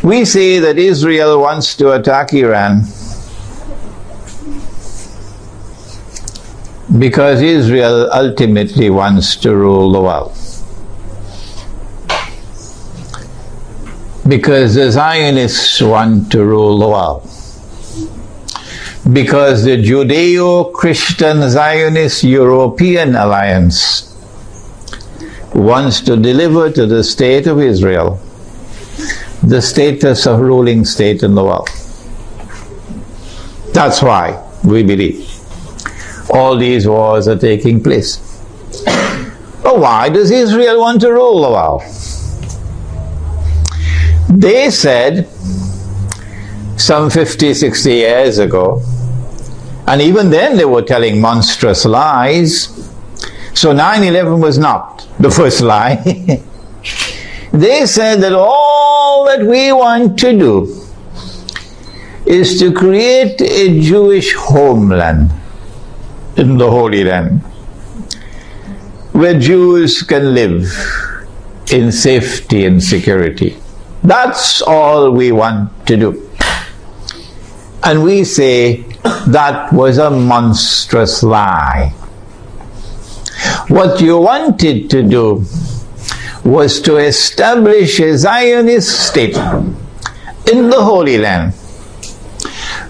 We say that Israel wants to attack Iran because Israel ultimately wants to rule the world. Because the Zionists want to rule the world. Because the Judeo-Christian Zionist European Alliance wants to deliver to the state of Israel the status of ruling state in the world. That's why we believe all these wars are taking place. But why does Israel want to rule the world? They said some 50, 60 years ago, and even then they were telling monstrous lies. So 9/11 was not the first lie. They said that all that we want to do is to create a Jewish homeland in the Holy Land where Jews can live in safety and security. That's all we want to do. And we say that was a monstrous lie. What you wanted to do was to establish a Zionist state in the Holy Land,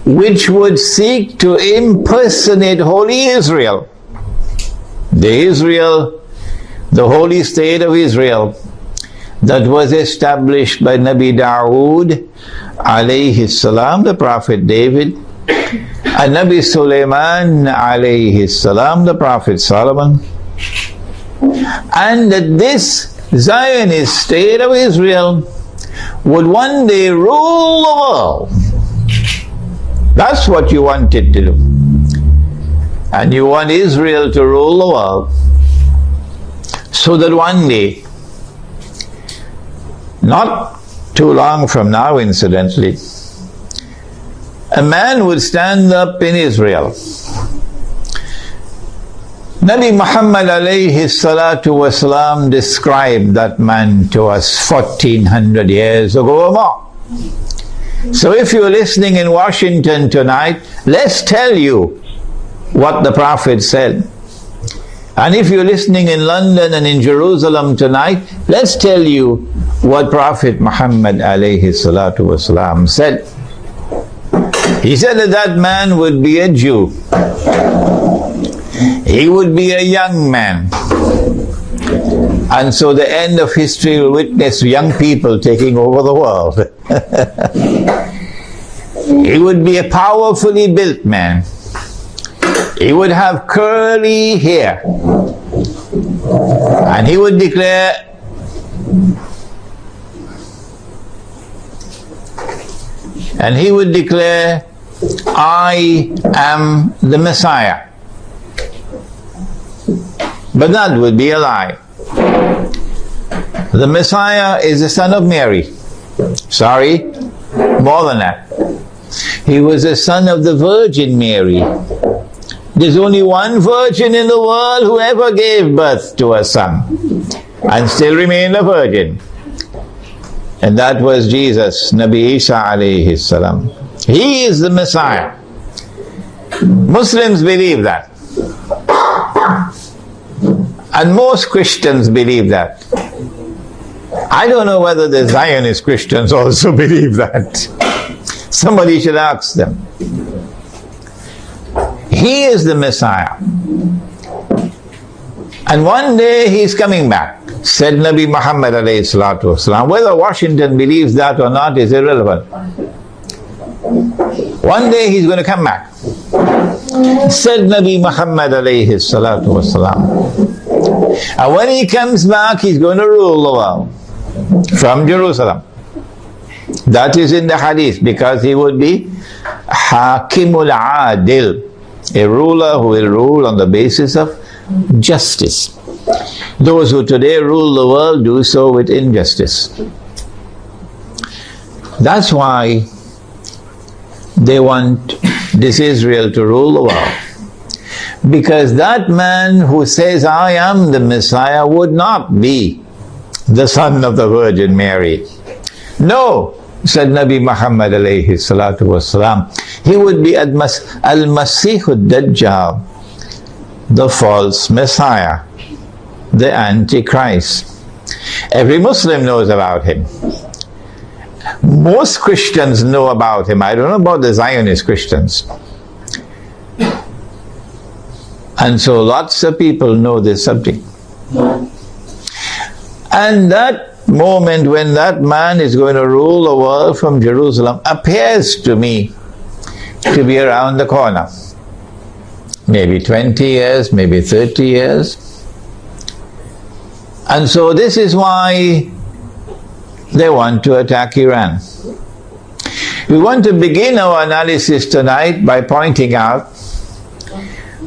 which would seek to impersonate Holy Israel, the holy state of Israel, that was established by Nabi Dawood alayhi salam, the Prophet David, and Nabi Sulaiman alayhi salam, the Prophet Solomon, and that this Zionist state of Israel would one day rule the world. That's what you wanted to do. And you want Israel to rule the world so that one day, not too long from now incidentally, a man would stand up in Israel. Nabi Muhammad alayhi salatu wasalam described that man to us 1400 years ago or more. So if you're listening in Washington tonight, let's tell you what the Prophet said. And if you're listening in London and in Jerusalem tonight, let's tell you what Prophet Muhammad alayhi salatu wasalam said. He said that that man would be a Jew. He would be a young man. And so the end of history will witness young people taking over the world. He would be a powerfully built man. He would have curly hair. And he would declare, I am the Messiah. But that would be a lie. The Messiah is the son of Mary. Sorry, more than that. He was the son of the Virgin Mary. There's only one virgin in the world who ever gave birth to a son and still remained a virgin. And that was Jesus, Nabi Isa alayhi salam. He is the Messiah. Muslims believe that. And most Christians believe that. I don't know whether the Zionist Christians also believe that. Somebody should ask them. He is the Messiah. And one day he's coming back, said Nabi Muhammad alayhi salatu wasalam. Whether Washington believes that or not is irrelevant. One day he's going to come back, said Nabi Muhammad alayhi salatu wasalam. And when he comes back, he's going to rule the world from Jerusalem. That is in the hadith, because he would be Hakimul Adil, a ruler who will rule on the basis of justice. Those who today rule the world do so with injustice. That's why they want this Israel to rule the world. Because that man who says, I am the Messiah, would not be the son of the Virgin Mary. No, said Nabi Muhammad alayhi salatu wasalam, he would be al-Masih Dajjal, the false Messiah, the Antichrist. Every Muslim knows about him. Most Christians know about him. I don't know about the Zionist Christians. And so lots of people know this subject. And that moment when that man is going to rule the world from Jerusalem appears to me to be around the corner. Maybe 20 years, maybe 30 years. And so this is why they want to attack Iran. We want to begin our analysis tonight by pointing out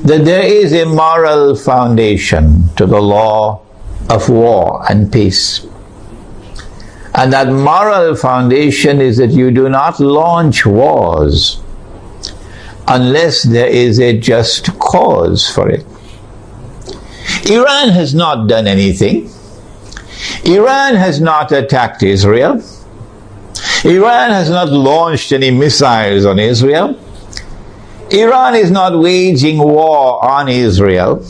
that there is a moral foundation to the law of war and peace. And that moral foundation is that you do not launch wars unless there is a just cause for it. Iran has not done anything. Iran has not attacked Israel. Iran has not launched any missiles on Israel. Iran is not waging war on Israel.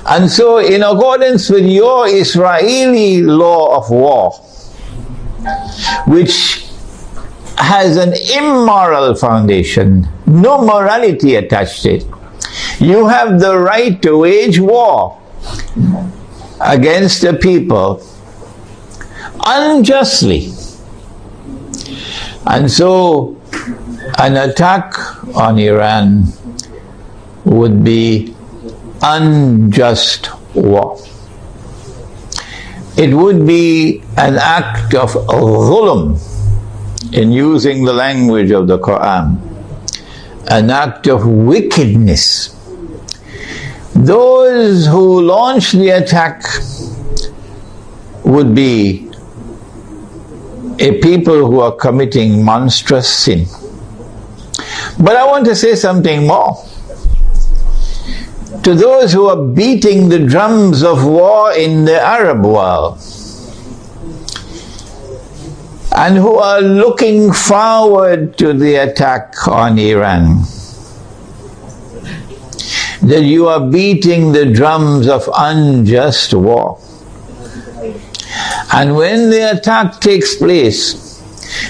And so, in accordance with your Israeli law of war, which has an immoral foundation, no morality attached to it, you have the right to wage war against the people unjustly. And so, an attack on Iran would be unjust war. It would be an act of dhulm, in using the language of the Quran, an act of wickedness. Those who launch the attack would be a people who are committing monstrous sin. But I want to say something more. To those who are beating the drums of war in the Arab world, and who are looking forward to the attack on Iran, that you are beating the drums of unjust war. And when the attack takes place,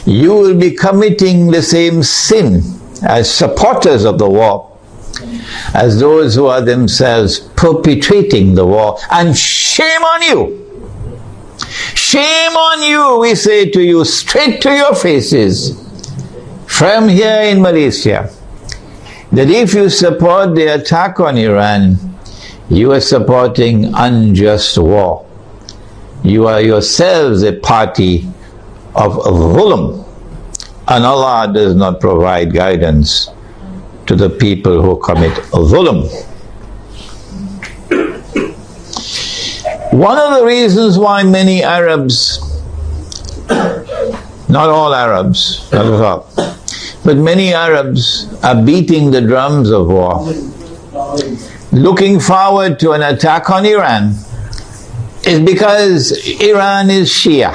you will be committing the same sin as supporters of the war, as those who are themselves perpetrating the war. And shame on you! Shame on you, we say to you, straight to your faces, from here in Malaysia, that if you support the attack on Iran, you are supporting unjust war. You are yourselves a party of dhulm, and Allah does not provide guidance to the people who commit dhulm. One of the reasons why many Arabs, not all Arabs, not at all, but many Arabs are beating the drums of war, looking forward to an attack on Iran, is because Iran is Shia.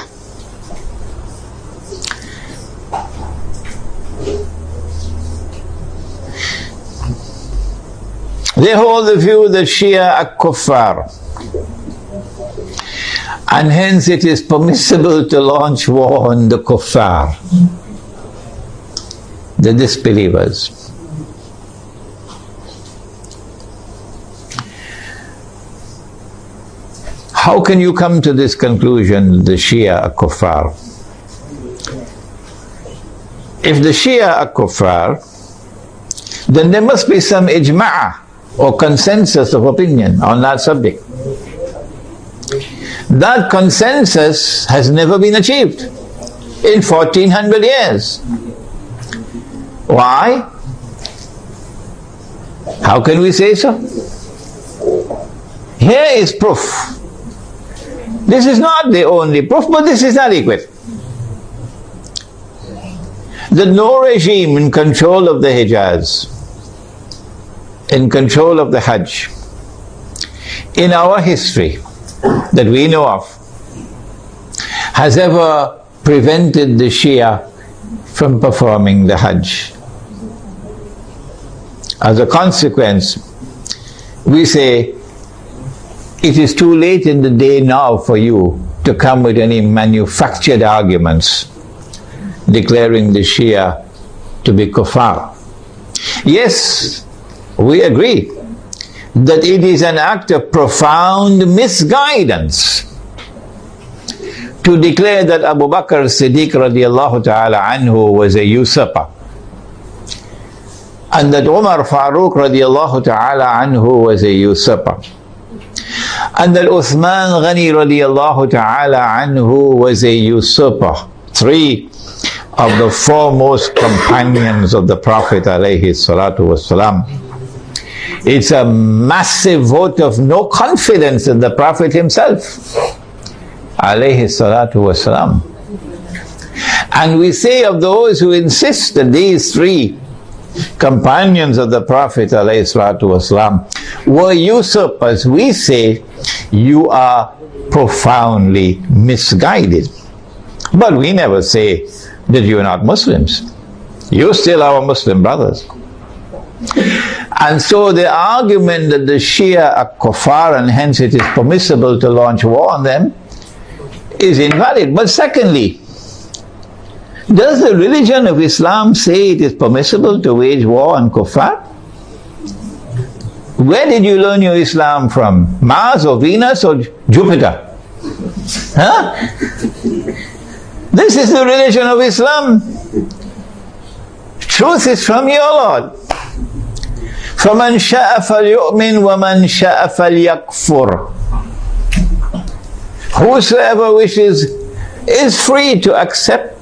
They hold the view that Shia are kuffar, and hence it is permissible to launch war on the kuffar, the disbelievers. How can you come to this conclusion, the Shia are kuffar? If the Shia are kuffar, then there must be some ijma' or consensus of opinion on that subject. That consensus has never been achieved in 1400 years. Why? How can we say so? Here is proof. This is not the only proof, but this is adequate. That no regime in control of the Hijaz, in control of the Hajj, in our history that we know of, has ever prevented the Shia from performing the Hajj. As a consequence, we say, it is too late in the day now for you to come with any manufactured arguments declaring the Shia to be kuffar. Yes, we agree that it is an act of profound misguidance to declare that Abu Bakr Siddiq radiallahu ta'ala anhu was a usurper, and that Umar Farooq radiallahu ta'ala anhu was a usurper, and that Uthman Ghani radiallahu ta'ala anhu was a usurper. Three of the foremost companions of the Prophet alayhi salatu wasalam. It's a massive vote of no confidence in the Prophet himself alayhi salatu wasalam. And we say of those who insist that these three companions of the Prophet alayhi salatu wasalam were usurpers, we say you are profoundly misguided. But we never say that you are not Muslims. You still are our Muslim brothers. And so the argument that the Shia are kuffar and hence it is permissible to launch war on them is invalid. But secondly, does the religion of Islam say it is permissible to wage war on kuffar? Where did you learn your Islam from? Mars or Venus or Jupiter? Huh? This is the religion of Islam. Truth is from your Lord. فَمَنْ شَاءَ فَلْيُؤْمِنْ وَمَنْ شَاءَ فَلْيَكْفُرْ. Whosoever wishes is free to accept,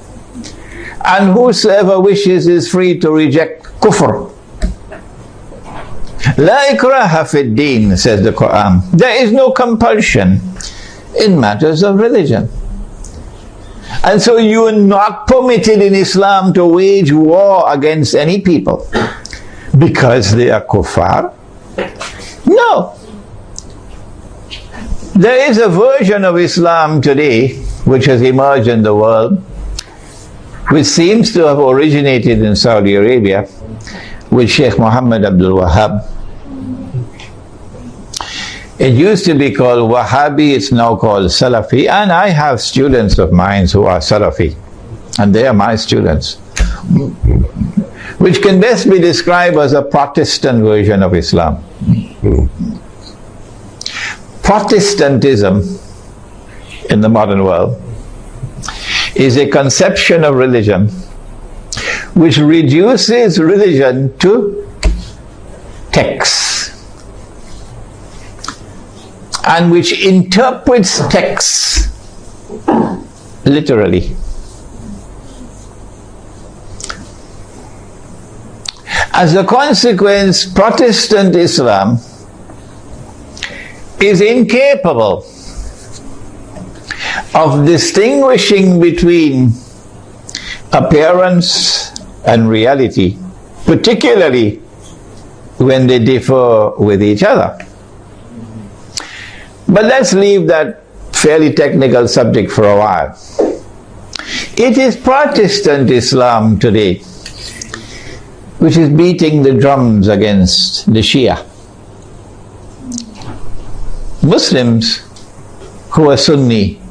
and whosoever wishes is free to reject kufr. La ikraha fid din, says the Quran. There is no compulsion in matters of religion. And so you are not permitted in Islam to wage war against any people because they are kuffar. No. There is a version of Islam today which has emerged in the world, which seems to have originated in Saudi Arabia with Sheikh Muhammad Abdul Wahhab. It used to be called Wahhabi, it's now called Salafi, and I have students of mine who are Salafi, and they are my students, which can best be described as a Protestant version of Islam. Protestantism in the modern world is a conception of religion which reduces religion to texts and which interprets texts literally. As a consequence, Protestant Islam is incapable of distinguishing between appearance and reality, particularly when they differ with each other. But let's leave that fairly technical subject for a while. It is Protestant Islam today which is beating the drums against the Shia. Muslims who are Sunni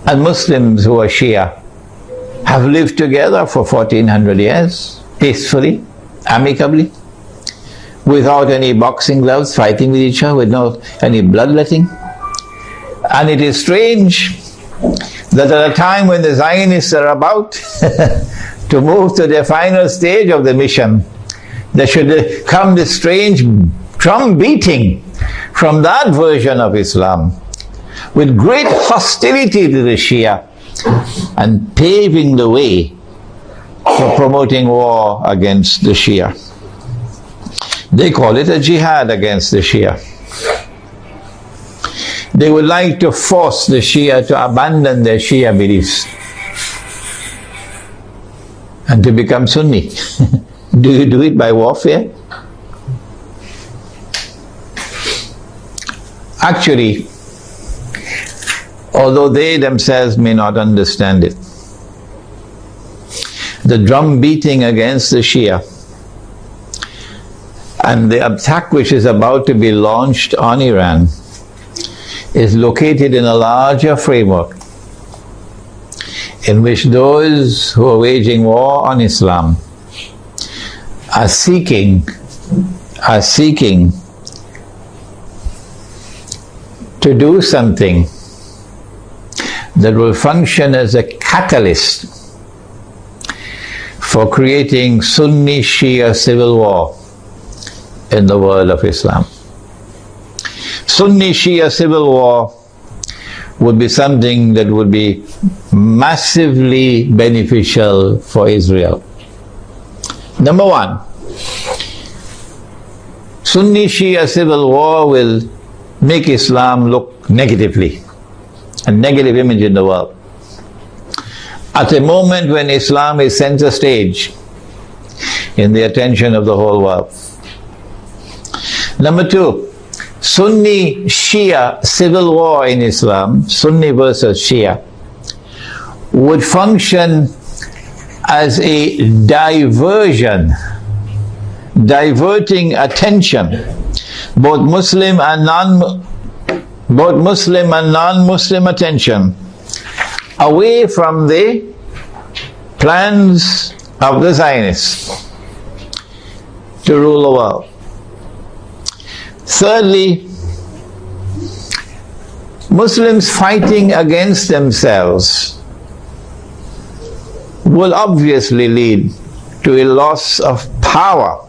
and Muslims who are Shia have lived together for 1400 years, peacefully, amicably, without any boxing gloves, fighting with each other, without any bloodletting. And it is strange that at a time when the Zionists are about to move to their final stage of the mission, there should come this strange drum beating from that version of Islam with great hostility to the Shia and paving the way for promoting war against the Shia. They call it a jihad against the Shia. They would like to force the Shia to abandon their Shia beliefs and to become Sunni. Do you do it by warfare? Actually, although they themselves may not understand it, the drum beating against the Shia, and the attack which is about to be launched on Iran is located in a larger framework in which those who are waging war on Islam are seeking to do something that will function as a catalyst for creating Sunni Shia civil war in the world of Islam. Sunni Shia civil war would be something that would be massively beneficial for Israel. Number one, Sunni Shia civil war will make Islam look negatively, a negative image in the world. At a moment when Islam is center stage in the attention of the whole world. Number two, Sunni Shia civil war in Islam, Sunni versus Shia, would function as a diversion, diverting attention, both Muslim and non-Muslim attention, away from the plans of the Zionists to rule the world. Thirdly, Muslims fighting against themselves will obviously lead to a loss of power.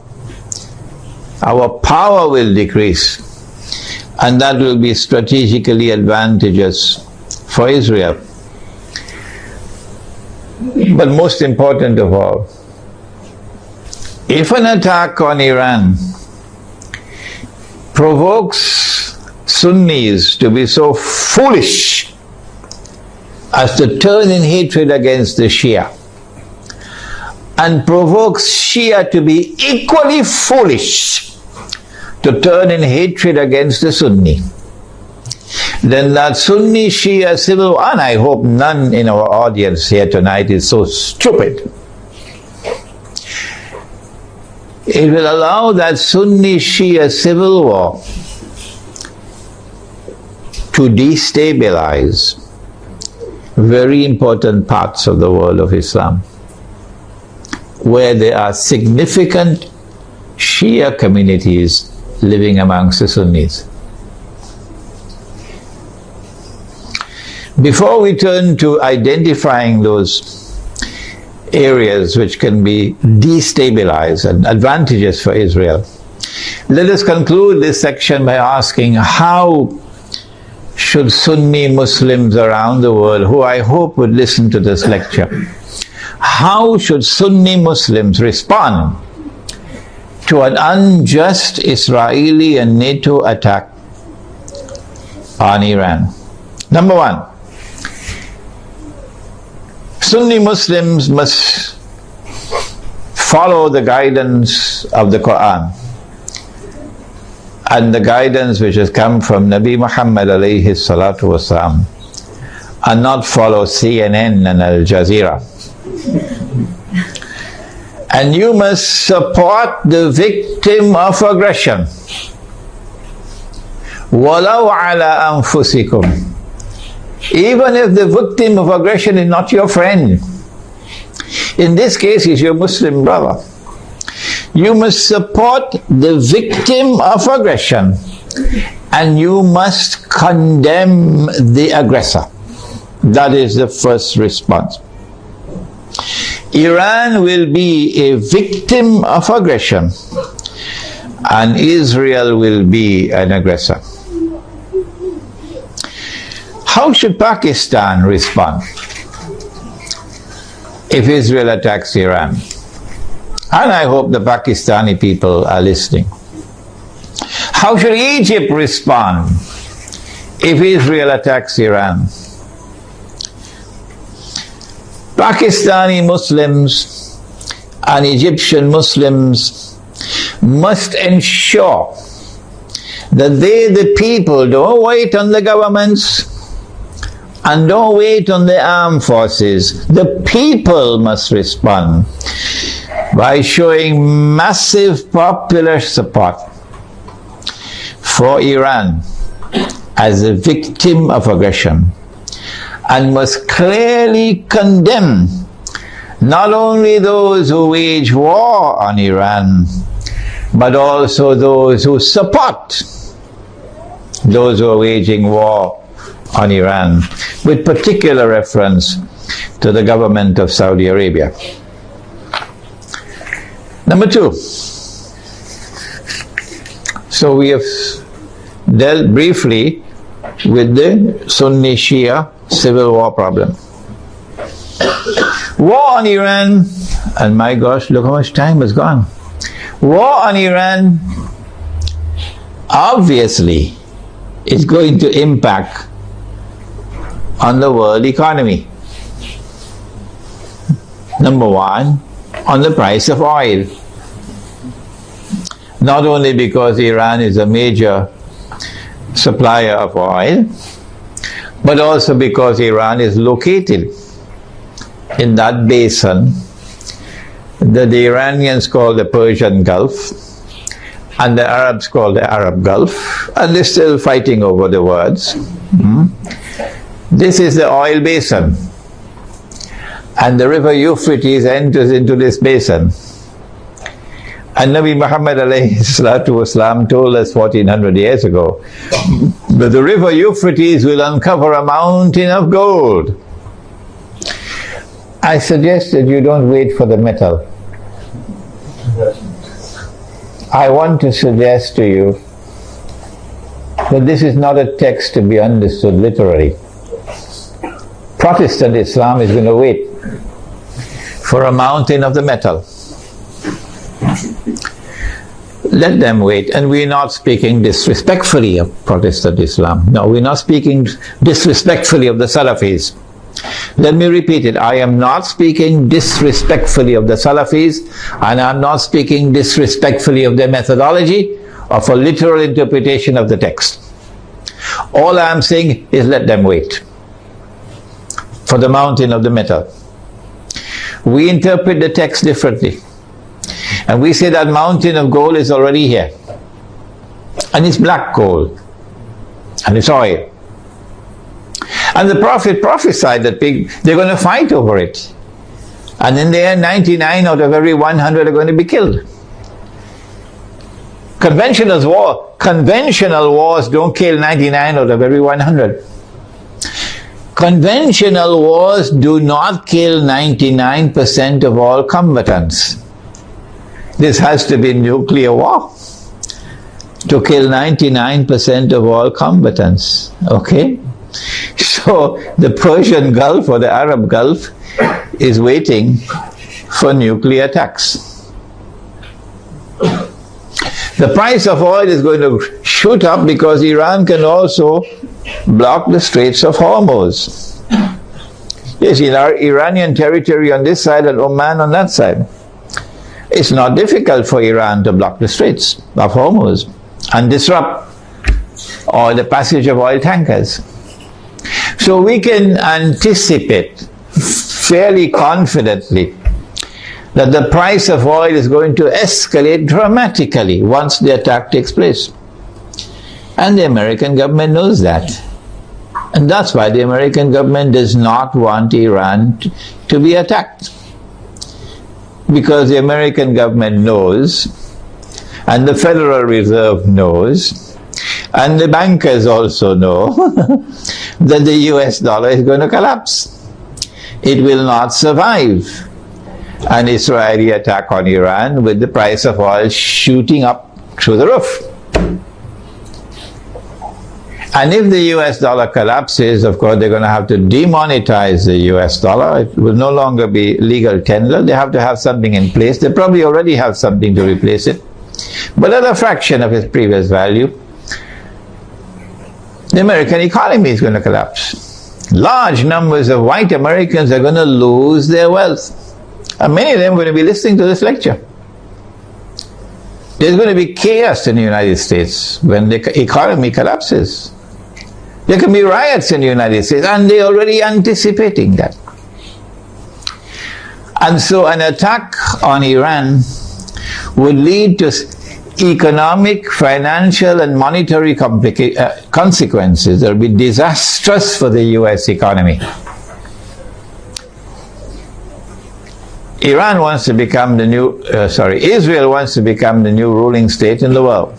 Our power will decrease, and that will be strategically advantageous for Israel. But most important of all, if an attack on Iran provokes Sunnis to be so foolish as to turn in hatred against the Shia, and provokes Shia to be equally foolish to turn in hatred against the Sunni, then that Sunni Shia civil war, and I hope none in our audience here tonight is so stupid, it will allow that Sunni Shia civil war to destabilize very important parts of the world of Islam, where there are significant Shia communities living amongst the Sunnis. Before we turn to identifying those areas which can be destabilized and advantageous for Israel, let us conclude this section by asking, how should Sunni Muslims around the world, who I hope would listen to this lecture, how should Sunni Muslims respond to an unjust Israeli and NATO attack on Iran? Number one, Sunni Muslims must follow the guidance of the Quran and the guidance which has come from Nabi Muhammad alayhi salatu wasalam, and not follow CNN and Al Jazeera. And you must support the victim of aggression. وَلَوْ عَلَىٰ أَنفُسِكُمْ. Even if the victim of aggression is not your friend. In this case, he's your Muslim brother. You must support the victim of aggression, and you must condemn the aggressor. That is the first response. Iran will be a victim of aggression, and Israel will be an aggressor. How should Pakistan respond if Israel attacks Iran? And I hope the Pakistani people are listening. How should Egypt respond if Israel attacks Iran? Pakistani Muslims and Egyptian Muslims must ensure that they, the people, don't wait on the governments And don't wait on the armed forces. The people must respond by showing massive popular support for Iran as a victim of aggression, and must clearly condemn not only those who wage war on Iran, but also those who support those who are waging war on Iran, with particular reference to the government of Saudi Arabia. Number two, so we have dealt briefly with the Sunni Shia civil war problem. War on Iran, and my gosh, look how much time has gone. War on Iran obviously is going to impact on the world economy. Number one, on the price of oil. Not only because Iran is a major supplier of oil, but also because Iran is located in that basin that the Iranians call the Persian Gulf and the Arabs call the Arab Gulf, and they're still fighting over the words. This is the oil basin, and the river Euphrates enters into this basin. And Nabi Muhammad ﷺ told us 1400 years ago that the river Euphrates will uncover a mountain of gold. I suggest that you don't wait for the metal. I want to suggest to you that this is not a text to be understood literally. Protestant Islam is going to wait for a mountain of the metal. Let them wait. And we're not speaking disrespectfully of Protestant Islam. No, we're not speaking disrespectfully of the Salafis. Let me repeat it. I am not speaking disrespectfully of the Salafis, and I'm not speaking disrespectfully of their methodology or for literal interpretation of the text. All I'm saying is let them wait for the mountain of the metal. We interpret the text differently. And we say that mountain of gold is already here. And it's black gold. And it's oil. And the Prophet prophesied that they're going to fight over it. And in the end, 99 out of every 100 are going to be killed. Conventional wars don't kill 99 out of every 100. Conventional wars do not kill 99% of all combatants. This has to be nuclear war to kill 99% of all combatants. Okay? So the Persian Gulf or the Arab Gulf is waiting for nuclear attacks. The price of oil is going to shoot up because Iran can also block the Straits of Hormuz. Yes, in our Iranian territory on this side and Oman on that side. It's not difficult for Iran to block the Straits of Hormuz and disrupt the passage of oil tankers. So we can anticipate fairly confidently that the price of oil is going to escalate dramatically once the attack takes place. And the American government knows that. And that's why the American government does not want Iran to be attacked. Because the American government knows, and the Federal Reserve knows, and the bankers also know that the US dollar is going to collapse. It will not survive an Israeli attack on Iran with the price of oil shooting up through the roof. And if the US dollar collapses, of course, they're going to have to demonetize the US dollar. It will no longer be legal tender. They have to have something in place. They probably already have something to replace it. But at a fraction of its previous value, the American economy is going to collapse. Large numbers of white Americans are going to lose their wealth. And many of them are going to be listening to this lecture. There's going to be chaos in the United States when the economy collapses. There can be riots in the United States, and they're already anticipating that. And so an attack on Iran would lead to economic, financial, and monetary consequences that will be disastrous for the US economy. Israel wants to become the new ruling state in the world.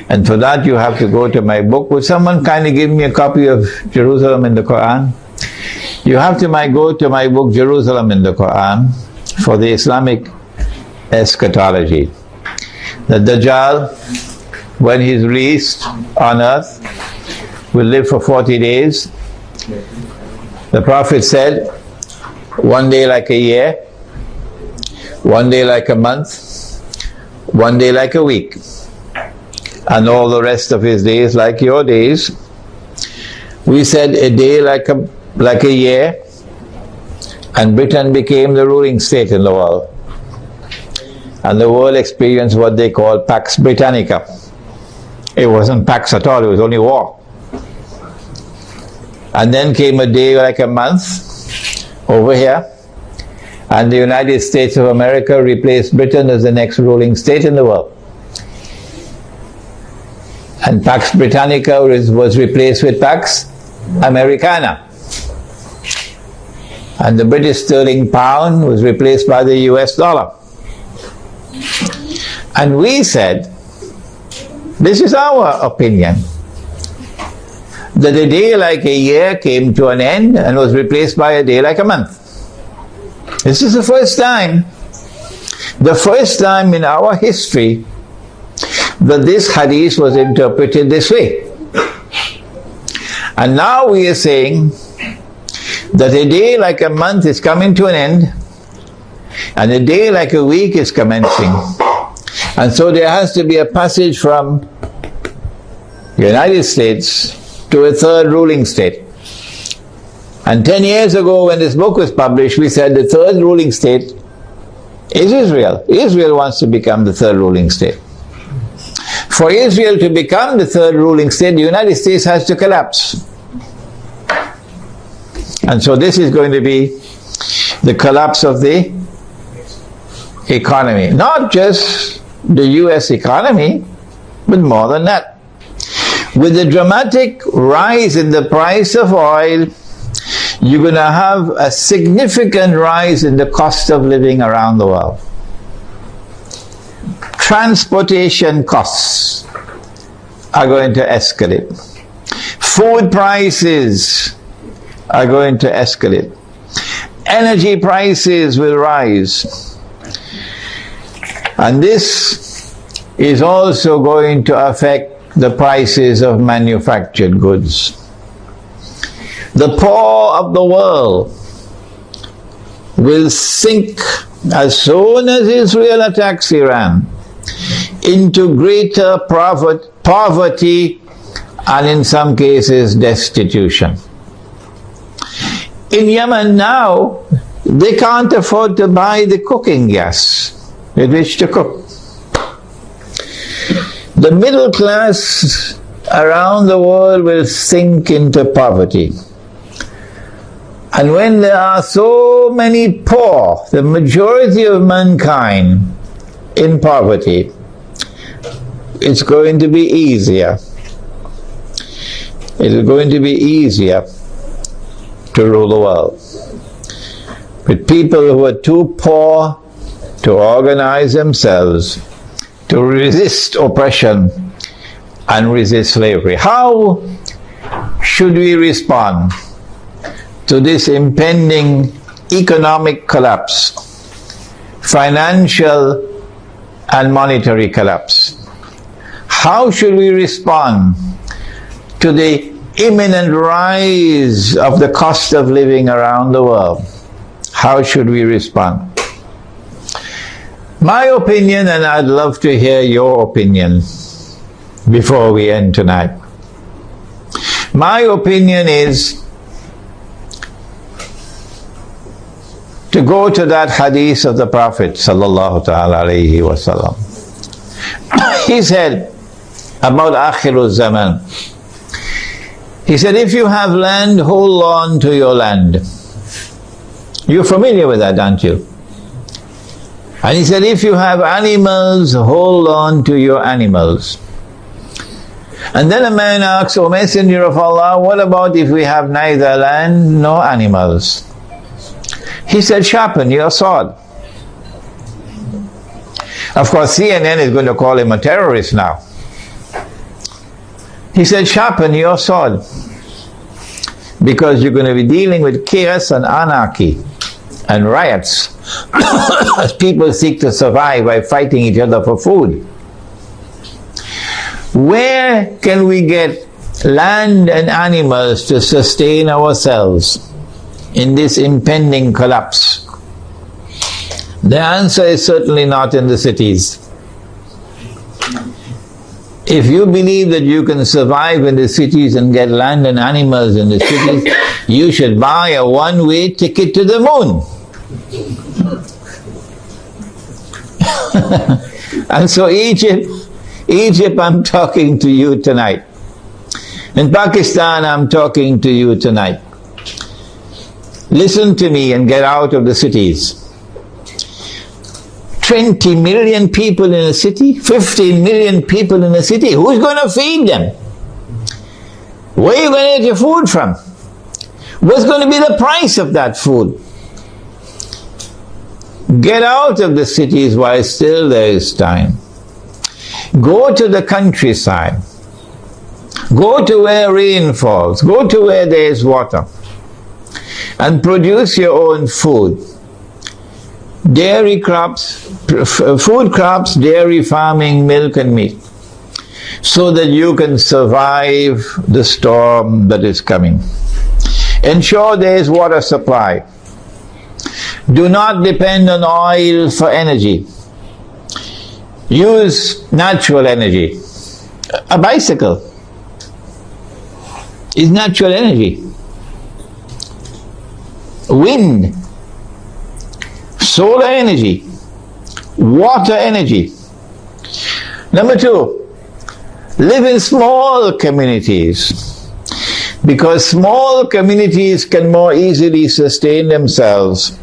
And for that you have to go to my book. Would someone kindly give me a copy of Jerusalem in the Quran? You have to go to my book, Jerusalem in the Quran, for the Islamic eschatology. The Dajjal, when he's released on earth, will live for 40 days. The Prophet said, one day like a year, one day like a month, one day like a week, and all the rest of his days like your days. We said a day like a year, and Britain became the ruling state in the world. And the world experienced what they call Pax Britannica. It wasn't Pax at all, it was only war. And then came a day like a month over here, and the United States of America replaced Britain as the next ruling state in the world. And Pax Britannica was replaced with Pax Americana. And the British sterling pound was replaced by the US dollar. And we said, this is our opinion, that a day like a year came to an end and was replaced by a day like a month. This is the first time in our history that this hadith was interpreted this way. And now we are saying that a day like a month is coming to an end, and a day like a week is commencing. And so there has to be a passage from the United States to a third ruling state. And 10 years ago when this book was published, we said the third ruling state is Israel. Israel wants to become the third ruling state. For Israel to become the third ruling state, the United States has to collapse. And so this is going to be the collapse of the economy. Not just the US economy, but more than that. With the dramatic rise in the price of oil, you're going to have a significant rise in the cost of living around the world. Transportation costs are going to escalate. Food prices are going to escalate. Energy prices will rise. And this is also going to affect the prices of manufactured goods. The poor of the world will sink as soon as Israel attacks Iran into greater poverty and in some cases destitution. In Yemen now, they can't afford to buy the cooking gas with which to cook. The middle class around the world will sink into poverty. And when there are so many poor, the majority of mankind in poverty, it's going to be easier. It's going to be easier to rule the world. With people who are too poor to organize themselves, to resist oppression and resist slavery. How should we respond to this impending economic collapse, financial and monetary collapse? How should we respond to the imminent rise of the cost of living around the world? How should we respond? My opinion, and I'd love to hear your opinion before we end tonight. My opinion is to go to that hadith of the Prophet sallallahu ta'ala alayhi wa sallam. He said about Akhirul Zaman, He said, if you have land, hold on to your land. You're familiar with that, aren't you? And he said, if you have animals, hold on to your animals. And then a man asks, O Messenger of Allah, what about if we have neither land nor animals? He said, sharpen your sword. Of course, CNN is going to call him a terrorist now. He said, sharpen your sword, because you're going to be dealing with chaos and anarchy and riots as people seek to survive by fighting each other for food. Where can we get land and animals to sustain ourselves in this impending collapse? The answer is certainly not in the cities. If you believe that you can survive in the cities and get land and animals in the cities, you should buy a one-way ticket to the moon. And so Egypt, I'm talking to you tonight. In Pakistan, I'm talking to you tonight. Listen to me and get out of the cities. 20 million people in a city, 15 million people in a city. Who's going to feed them? Where are you going to get your food from? What's going to be the price of that food? Get out of the cities while still there is time. Go to the countryside. Go to where rain falls. Go to where there is water. And produce your own food. Dairy crops, food crops, dairy farming, milk and meat, so that you can survive the storm that is coming. Ensure there is water supply. Do not depend on oil for energy. Use natural energy. A bicycle is natural energy. Wind, solar energy, water energy. Number 2, live in small communities, because small communities can more easily sustain themselves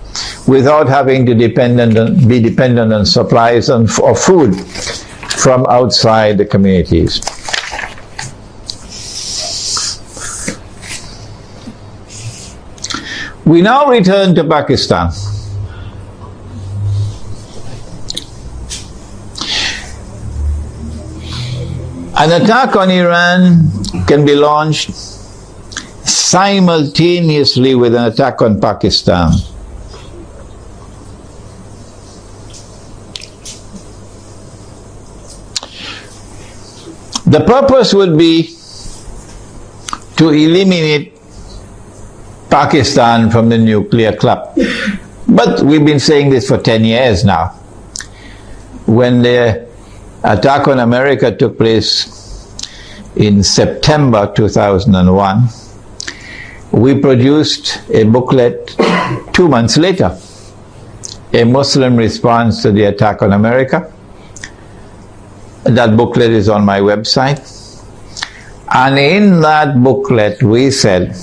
without having to be dependent on supplies of food from outside the communities. We now return to Pakistan. An attack on Iran can be launched simultaneously with an attack on Pakistan. The purpose would be to eliminate Pakistan from the nuclear club. But we've been saying this for 10 years now. When the attack on America took place in September 2001, we produced a booklet 2 months later, a Muslim response to the attack on America. That booklet is on my website. And in that booklet we said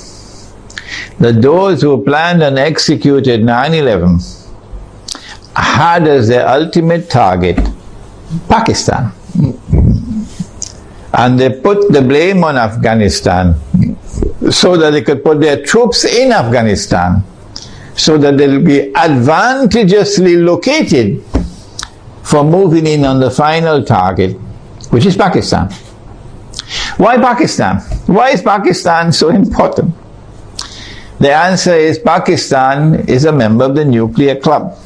that those who planned and executed 9/11 had as their ultimate target Pakistan. And they put the blame on Afghanistan so that they could put their troops in Afghanistan so that they'll be advantageously located for moving in on the final target, which is Pakistan. Why Pakistan? Why is Pakistan so important? The answer is Pakistan is a member of the nuclear club.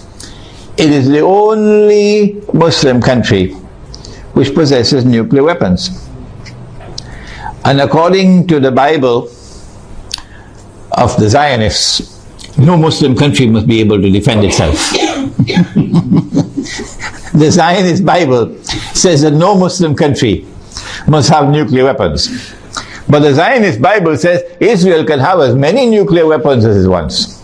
It is the only Muslim country which possesses nuclear weapons. And according to the Bible of the Zionists, no Muslim country must be able to defend itself. The Zionist Bible says that no Muslim country must have nuclear weapons. But the Zionist Bible says Israel can have as many nuclear weapons as it wants.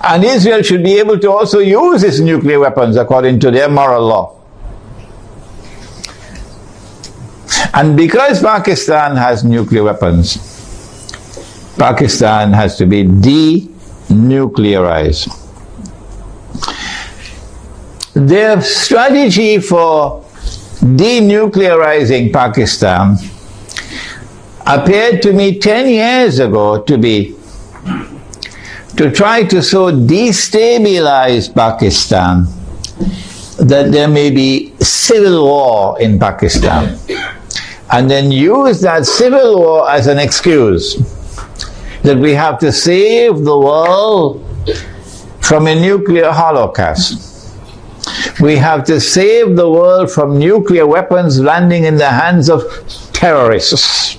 And Israel should be able to also use its nuclear weapons according to their moral law. And because Pakistan has nuclear weapons, Pakistan has to be denuclearized. Their strategy for denuclearizing Pakistan appeared to me 10 years ago to be to try to so destabilize Pakistan that there may be civil war in Pakistan, and then use that civil war as an excuse that we have to save the world from a nuclear holocaust. We have to save the world from nuclear weapons landing in the hands of terrorists.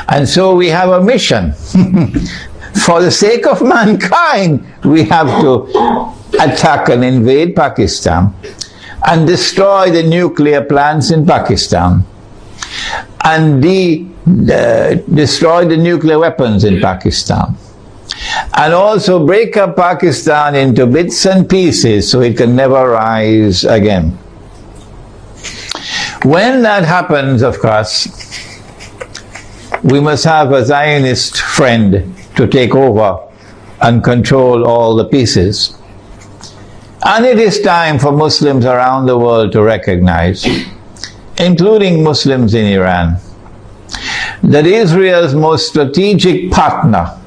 And so we have a mission. For the sake of mankind, we have to attack and invade Pakistan and destroy the nuclear plants in Pakistan and destroy the nuclear weapons in Pakistan, and also break up Pakistan into bits and pieces so it can never rise again. When that happens, of course, we must have a Zionist friend to take over and control all the pieces. And it is time for Muslims around the world to recognize, including Muslims in Iran, that Israel's most strategic partner,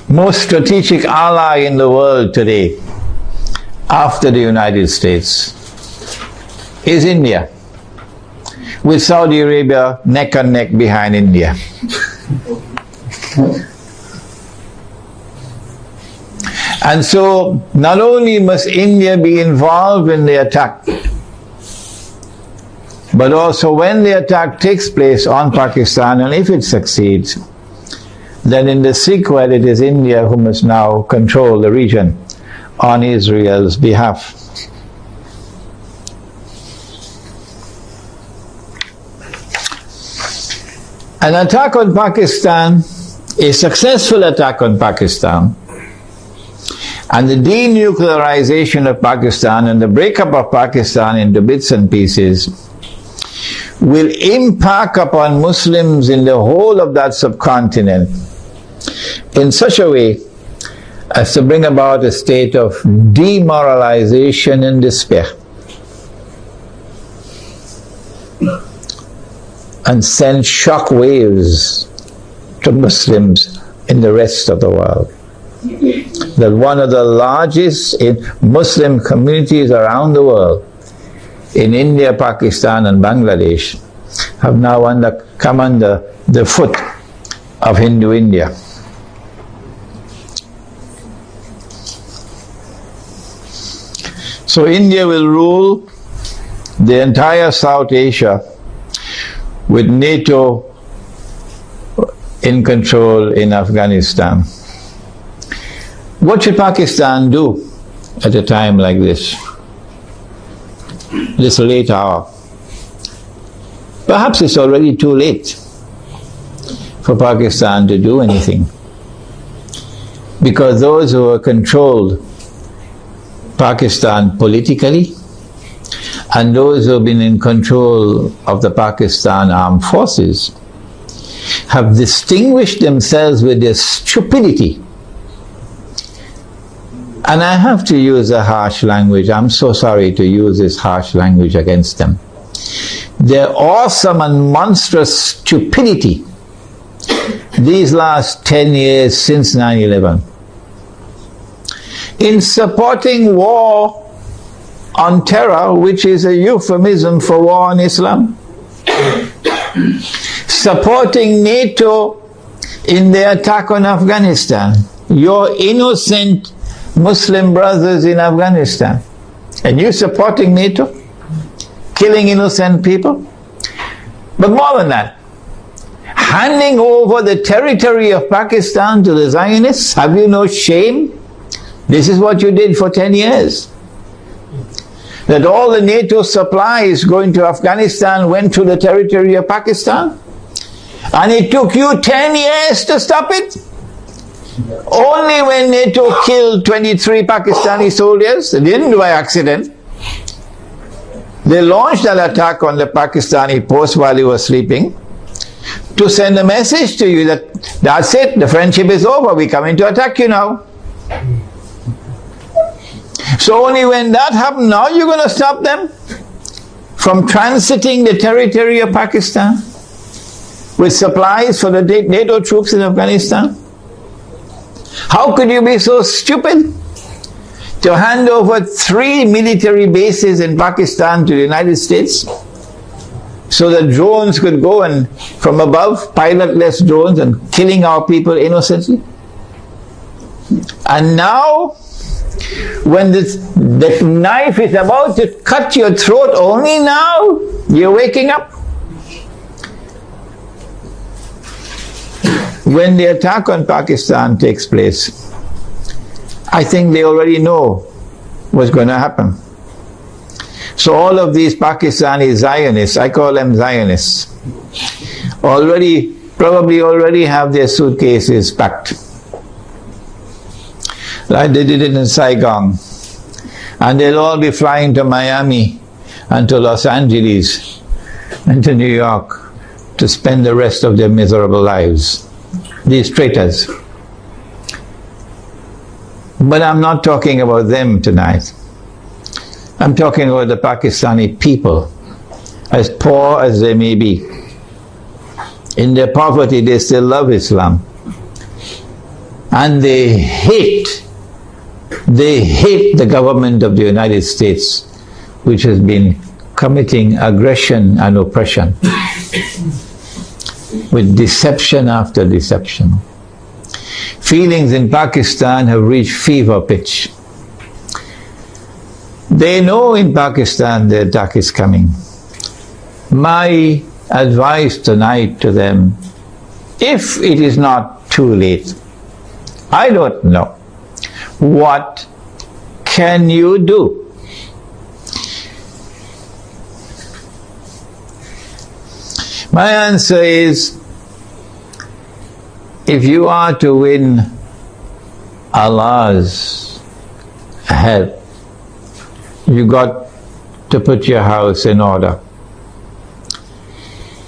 most strategic ally in the world today, after the United States, is India, with Saudi Arabia neck and neck behind India. And so, not only must India be involved in the attack, but also when the attack takes place on Pakistan, and if it succeeds, then in the sequel it is India who must now control the region on Israel's behalf. An attack on Pakistan, a successful attack on Pakistan, and the denuclearization of Pakistan and the breakup of Pakistan into bits and pieces will impact upon Muslims in the whole of that subcontinent in such a way as to bring about a state of demoralization and despair, and send shock waves to Muslims in the rest of the world. That one of the largest Muslim communities around the world, in India, Pakistan and Bangladesh, have now come under the foot of Hindu India. So India will rule the entire South Asia with NATO in control in Afghanistan. What should Pakistan do at a time like this late hour? Perhaps it's already too late for Pakistan to do anything, because those who have controlled Pakistan politically and those who have been in control of the Pakistan armed forces have distinguished themselves with their stupidity. And I have to use a harsh language. I'm so sorry to use this harsh language against them. Their awesome and monstrous stupidity these last 10 years since 9/11 in supporting war on terror, which is a euphemism for war on Islam, supporting NATO in their attack on Afghanistan, your innocent Muslim brothers in Afghanistan, and you supporting NATO, killing innocent people. But more than that, handing over the territory of Pakistan to the Zionists. Have you no shame? This is what you did for 10 years. That all the NATO supplies going to Afghanistan went to the territory of Pakistan, and it took you 10 years to stop it. Only when NATO killed 23 Pakistani soldiers, they didn't do by accident. They launched an attack on the Pakistani post while he was sleeping to send a message to you that that's it, the friendship is over, we're coming to attack you now. So only when that happened, now you're going to stop them from transiting the territory of Pakistan with supplies for the NATO troops in Afghanistan? How could you be so stupid to hand over 3 military bases in Pakistan to the United States so that drones could go and from above, pilotless drones, and killing our people innocently? And now, when the knife is about to cut your throat, only now you're waking up. When the attack on Pakistan takes place, I think they already know what's going to happen. So all of these Pakistani Zionists, I call them Zionists, probably already have their suitcases packed. Like they did it in Saigon. And they'll all be flying to Miami and to Los Angeles and to New York to spend the rest of their miserable lives. These traitors. But I'm not talking about them tonight. I'm talking about the Pakistani people, as poor as they may be. In their poverty, they still love Islam. And they hate the government of the United States, which has been committing aggression and oppression with deception after deception. Feelings in Pakistan have reached fever pitch. They know in Pakistan the attack is coming. My advice tonight to them, if it is not too late, I don't know, what can you do? My answer is, if you are to win Allah's help, you got to put your house in order.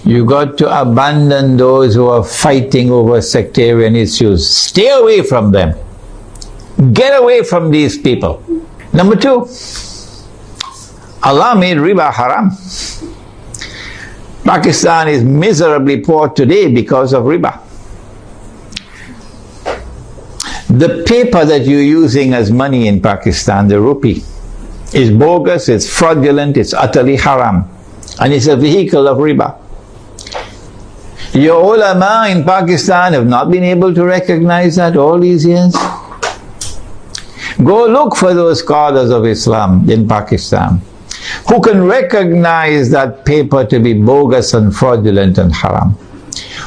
You got to abandon those who are fighting over sectarian issues. Stay away from them. Get away from these people. Number 2, Allah made riba haram. Pakistan is miserably poor today because of riba. The paper that you're using as money in Pakistan, the rupee, is bogus, it's fraudulent, it's utterly haram, and it's a vehicle of riba. Your ulama in Pakistan have not been able to recognize that all these years. Go look for those scholars of Islam in Pakistan who can recognize that paper to be bogus and fraudulent and haram,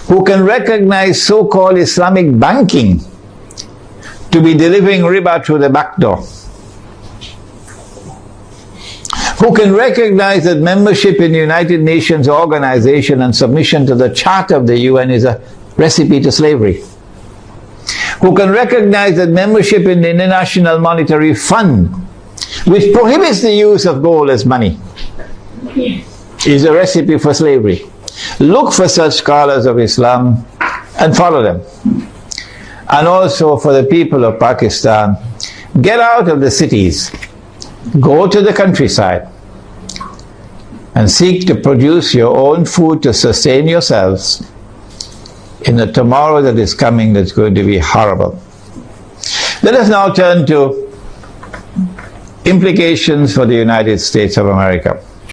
who can recognize so-called Islamic banking to be delivering riba through the back door, who can recognize that membership in the United Nations organization and submission to the Charter of the UN is a recipe to slavery, who can recognize that membership in the International Monetary Fund, which prohibits the use of gold as money, is a recipe for slavery. Look for such scholars of Islam and follow them. And also for the people of Pakistan, get out of the cities, go to the countryside, and seek to produce your own food to sustain yourselves in the tomorrow that is coming that's going to be horrible. Let us now turn to implications for the United States of America.